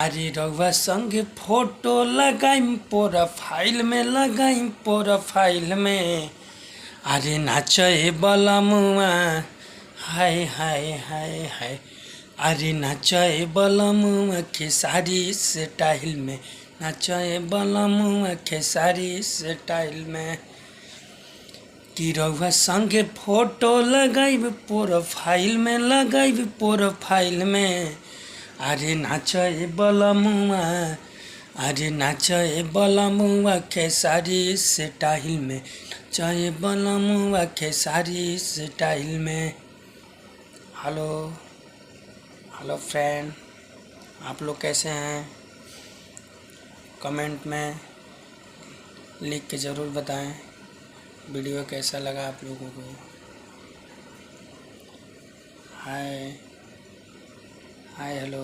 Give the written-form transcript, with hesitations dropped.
अरे रउआ संगे फोटो लगाइम प्रोफाइल में लगाइम प्रोफाइल में। अरे नाचे बलमुआ हाय हाय हाय हाय। अरे नाचे बलमुआ खेसारी स्टाइल में। नाचे बलमुआ खेसारी स्टाइल में। कि रउआ संगे फोटो लगाइब प्रोफाइल में लगाइब प्रोफाइल में। अरे नाचे बलमुआ अरे नाचे बलमुआ खेसारी स्टाइल में। नाचे बलमुआ खेसारी स्टाइल में। हेलो हेलो फ्रेंड, आप लोग कैसे हैं? कमेंट में लिख के ज़रूर बताएं वीडियो कैसा लगा आप लोगों को। हाय हाय हेलो।